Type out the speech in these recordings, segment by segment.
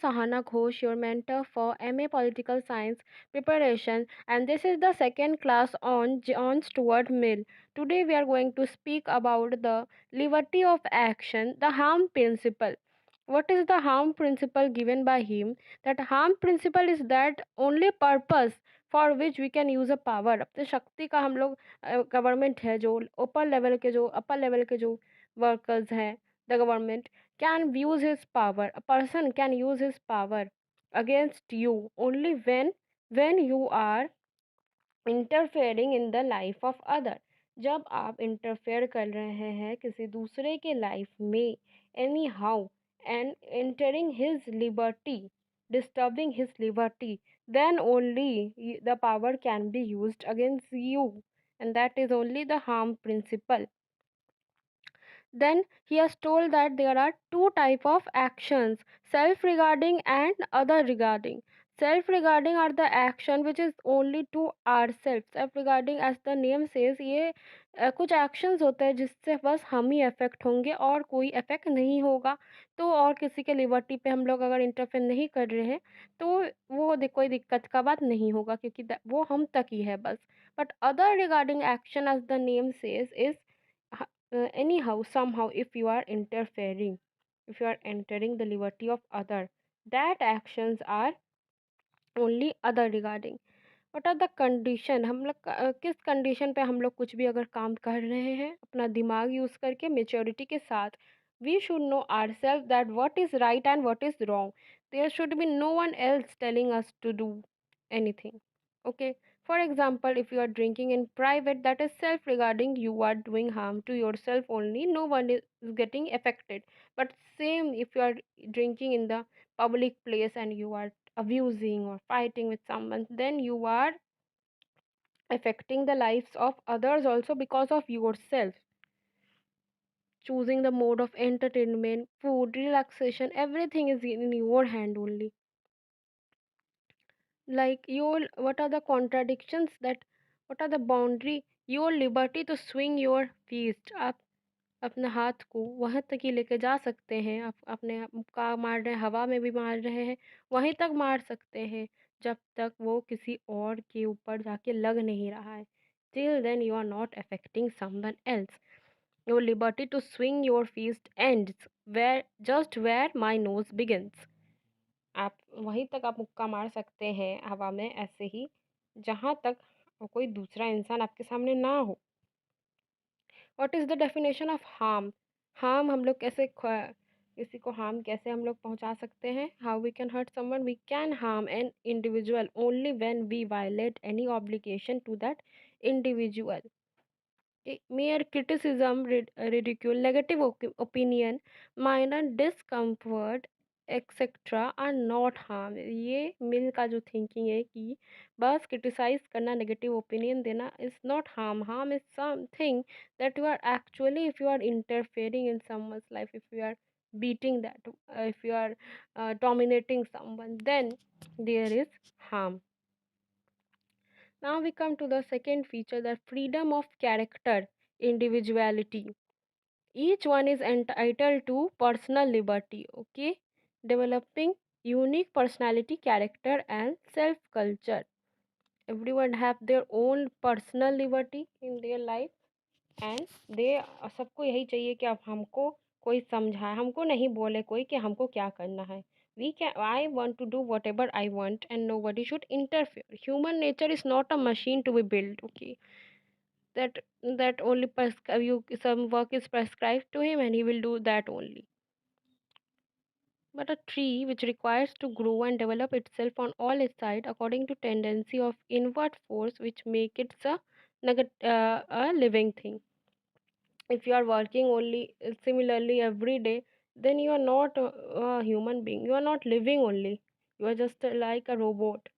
Sahana Ghosh, your mentor for MA Political Science preparation, and this is the second class on John Stuart Mill. Today we are going to speak about the liberty of action, the harm principle. What is the harm principle given by him? That harm principle is that only purpose for which we can use a power. अपने शक्ति का हम लोग government है जो upper level के जो workers हैं, the government can use his power, a person can use his power against you only when you are interfering in the life of other. जब आप इंटरफेयर कर रहे हैं किसी दूसरे के लाइफ में, any how, and entering his liberty, disturbing his liberty, then only the power can be used against you, and that is only the harm principle. Then he has told that there are two type of actions, self regarding and other regarding. Self regarding are the action which is only to ourselves. Self regarding, as the name says, ये कुछ actions होते हैं जिससे बस हम ही affect होंगे और कोई affect नहीं होगा। तो और किसी के लिबर्टी पे हम लोग अगर इंटरफेयर नहीं कर रहे हैं तो वो कोई दिक्कत का बात नहीं होगा, क्योंकि वो हम तक ही है बस। But other regarding action, as the name says, is anyhow, somehow, if you are interfering, if you are entering the liberty of other, that actions are only other regarding. What are the condition, हम लोग किस condition पे हम लोग कुछ भी अगर काम कर रहे हैं अपना दिमाग यूज़ करके मेच्योरिटी के साथ, we should know our self that what is right and what is wrong. There should be no one else telling us to do anything. Okay, for example, if you are drinking in private, that is self regarding, you are doing harm to yourself only, no one is getting affected. But same if you are drinking in the public place and you are abusing or fighting with someone, then you are affecting the lives of others also, because of yourself choosing the mode of entertainment, food, relaxation, everything is in your hand only. Like your, what are the contradictions, that what are the boundary, your liberty to swing your feast, आप अपने हाथ को वहाँ तक ही लेके जा सकते हैं, आप अपने मुक्का मार रहे हैं, हवा में भी मार रहे हैं, वहीं तक मार सकते हैं जब तक वो किसी और के ऊपर जाके लग नहीं रहा है. Till then you are not affecting someone else. Your liberty to swing your fist ends where my nose begins. आप वहीं तक आप मुक्का मार सकते हैं हवा में ऐसे ही, जहाँ तक कोई दूसरा इंसान आपके सामने ना हो. What is the definition of harm? Harm हम लोग कैसे किसी को हार्म कैसे हम लोग पहुंचा सकते हैं? How we can hurt someone? We can harm an individual only when we violate any obligation to that individual. Mere criticism, ridicule, negative opinion, minor discomfort, etcetera are not harm. ये Mill का जो thinking है कि बस criticize करना, negative opinion देना is not harm. Harm is something that you are actually, if you are interfering in someone's life, if you are beating that, if you are dominating someone, then there is harm. Now we come to the second feature, the freedom of character, individuality. Each one is entitled to personal liberty, okay? Developing unique personality, character, and self culture. Everyone have their own personal liberty in their life, and they, सबको यही चाहिए कि अब हमको कोई समझाए, हमको नहीं बोले कोई कि हमको क्या करना है. We can, I want to do whatever I want and nobody should interfere. Human nature is not a machine to be build. Okay, that only you, some work is prescribed to him and he will do that only. But a tree which requires to grow and develop itself on all its sides according to tendency of inward force, which make it a living thing. If you are working only similarly every day, then you are not a human being, you are not living only, you are just like a robot.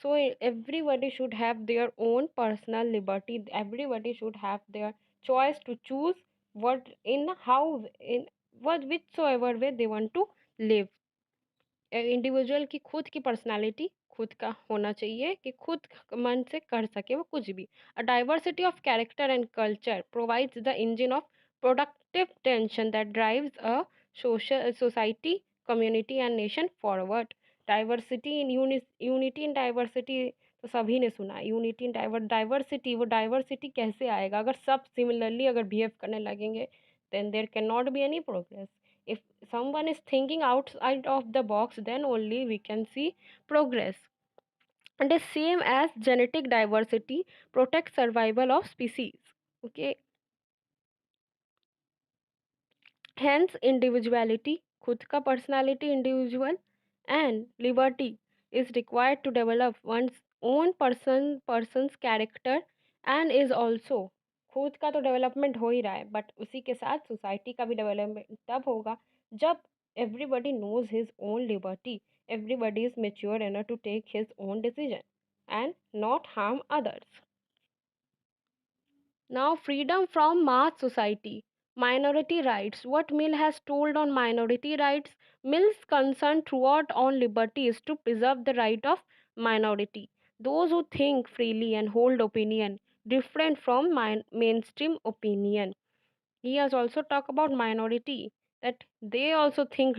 So everybody should have their own personal liberty, everybody should have their choice to choose what, in how, in what, whichsoever way they want to live. Individual की खुद की personality खुद का होना चाहिए कि खुद मन से कर सके वो कुछ भी. A diversity of character and culture provides the engine of productive tension that drives a social society community and nation forward. Diversity in unity in diversity, तो सभी ने सुना यूनिटी इन डाइवर्सिटी। वो डाइवर्सिटी कैसे आएगा अगर सब सिमिलरली अगर बिहेव करने लगेंगे, then there cannot be any progress. If someone is thinking outside of the box, then only we can see progress. And the same as genetic diversity protects survival of species. Okay, hence individuality, खुद का personality individual, and liberty is required to develop one's own person's character, and is also, खुद का तो development हो ही रहा है but उसी के साथ सोसाइटी का भी डेवलपमेंट तब होगा जब everybody knows his own liberty, everybody is mature enough to take his own decision and not harm others. Now, freedom from mass society. Minority rights. What Mill has told on minority rights, Mill's concern throughout on liberty is to preserve the right of minority. Those who think freely and hold opinion different from mainstream opinion. He has also talked about minority, that they also think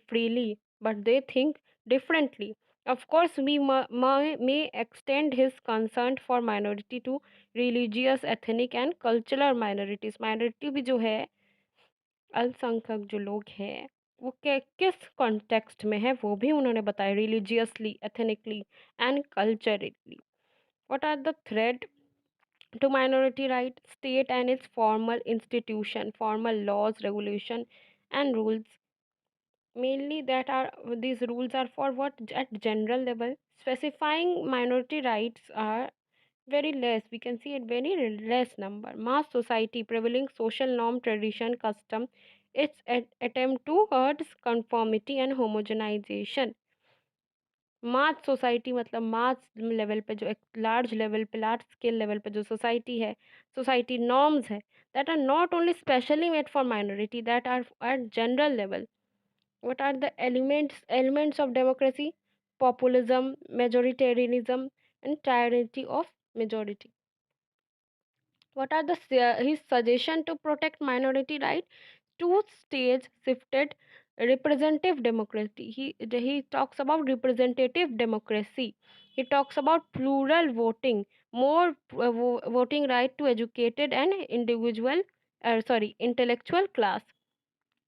freely but they think differently. Of course, we may extend his concern for minority to religious, ethnic and cultural minorities. Minority भी जो है, अल्पसंख्यक जो लोग हैं, वो किस context में है वो भी उन्होंने बताया, religiously, ethnically and culturally. What are the threat to minority right? State and its formal institution, formal laws, regulation and rules, mainly that are, these rules are for what, at general level. Specifying minority rights are very less, we can see it very less number. Mass society, prevailing social norm, tradition, custom, its attempt towards conformity and homogenization. Mass society मतलब mass level पे जो एक large level पे, large scale level पे जो society है, society norms है, that are not only specially made for minority, that are at general level. What are the elements of democracy? Populism, majoritarianism and tyranny of majority. What are the his suggestion to protect minority right? Two stage shifted representative democracy. He talks about representative democracy. He talks about plural voting, more voting right to educated and individual, intellectual class,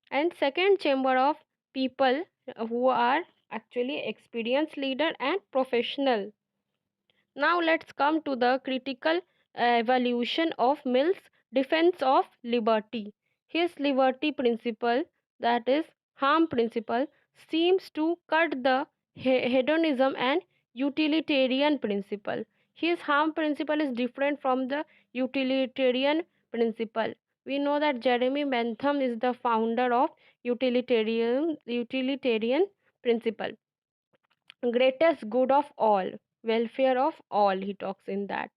and second chamber of people who are actually experienced leader and professional. Now let's come to the critical evaluation of Mill's defense of liberty. His liberty principle, that is harm principle, seems to cut the hedonism and utilitarian principle. His harm principle is different from the utilitarian principle. We know that Jeremy Bentham is the founder of utilitarian principle. Greatest good of all, welfare of all, he talks in that.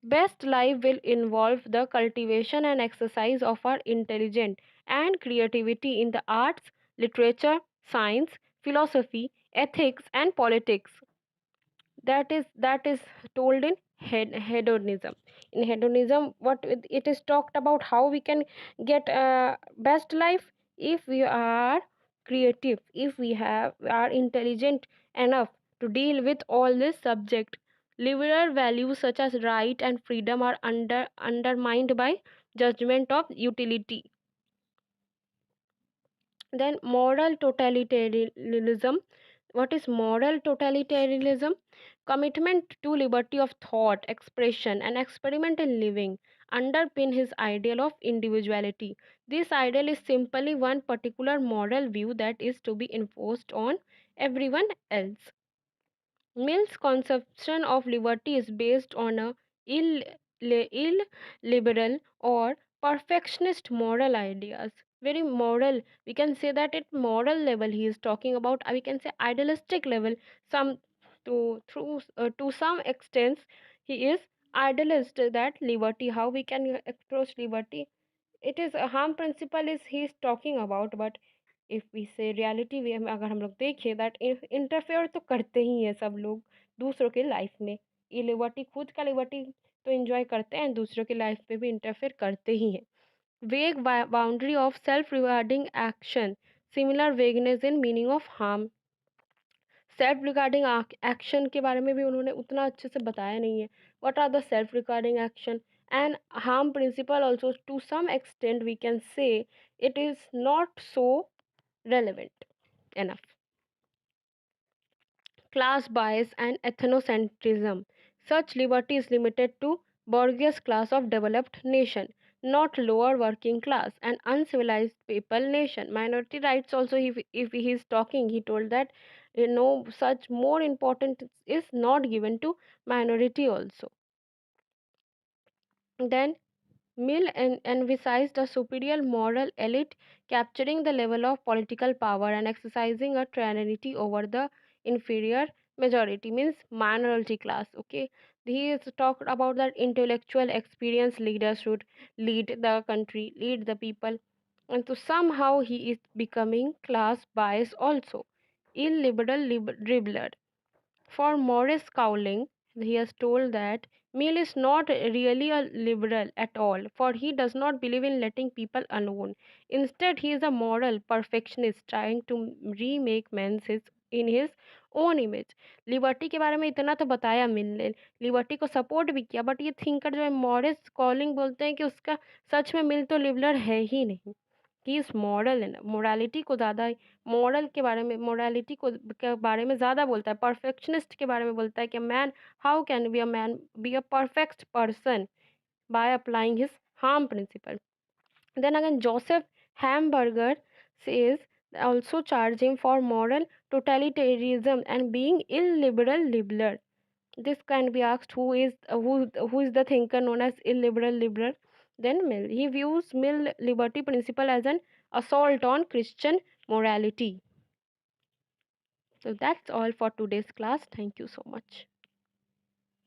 Best life will involve the cultivation and exercise of our intelligence and creativity in the arts, literature, science, philosophy, ethics and politics. That is told in hedonism. In hedonism, what it is talked about, how we can get best life, if we are creative, if we are intelligent enough to deal with all this subject. Liberal values such as right and freedom are undermined by judgment of utility. Then moral totalitarianism. What is moral totalitarianism? Commitment to liberty of thought, expression, and experimental living underpin his ideal of individuality. This ideal is simply one particular moral view that is to be enforced on everyone else. Mill's conception of liberty is based on a illiberal or perfectionist moral ideas. Very moral. We can say that at moral level he is talking about. We can say idealistic level. Some to some extent he is idealist that liberty. How we can approach liberty? It is a harm principle is he is talking about, but if we say reality way में अगर हम लोग देखें that interfere तो करते ही हैं सब लोग दूसरों के लाइफ में. ये लिबर्टी, खुद का लिबर्टी तो एंजॉय करते हैं, दूसरों की लाइफ में भी इंटरफेयर करते ही हैं. वेग boundary of self rewarding action. similar vagueness in meaning of harm. Self regarding action के बारे में भी उन्होंने उतना अच्छे से बताया नहीं है. What are the self regarding action and harm principle also to some extent we can say it is not so relevant enough. Class bias and ethnocentrism. Such liberty is limited to bourgeois class of developed nation, not lower working class and uncivilized people nation. Minority rights also, if he is talking, he told that such more important is not given to minority also. Then Mill emphasized a superior moral elite capturing the level of political power and exercising a tyranny over the inferior majority, means minority class. Okay, he is talked about that intellectual experience leaders should lead the country, lead the people, and so somehow he is becoming class bias also, illiberal dribbler. For Morris Cowling, he has told that Mill is not really a liberal at all, for he does not believe in letting people alone. Instead, he is a moral perfectionist trying to remake in his own image. Liberty के बारे में इतना तो बताया मिल ने, liberty को support भी किया, बट ये थिंकर जो है मॉरिस कॉलिंग बोलते हैं कि उसका सच में मिल तो लिबरल है ही नहीं. ही इज मॉरल है ना, मोरालिटी को ज़्यादा, मॉरल के बारे में, मोरालिटी को के बारे में ज़्यादा बोलता है, परफेक्शनिस्ट के बारे में बोलता है कि man, how can be a man be a perfect person by applying his harm principle. Then again, Joseph Hamburger says also charge him for moral totalitarianism and being illiberal liberal. This can be asked who is the thinker known as illiberal liberal? Then Mill. He views Mill liberty principle as an assault on Christian morality. So that's all for today's class. Thank you so much.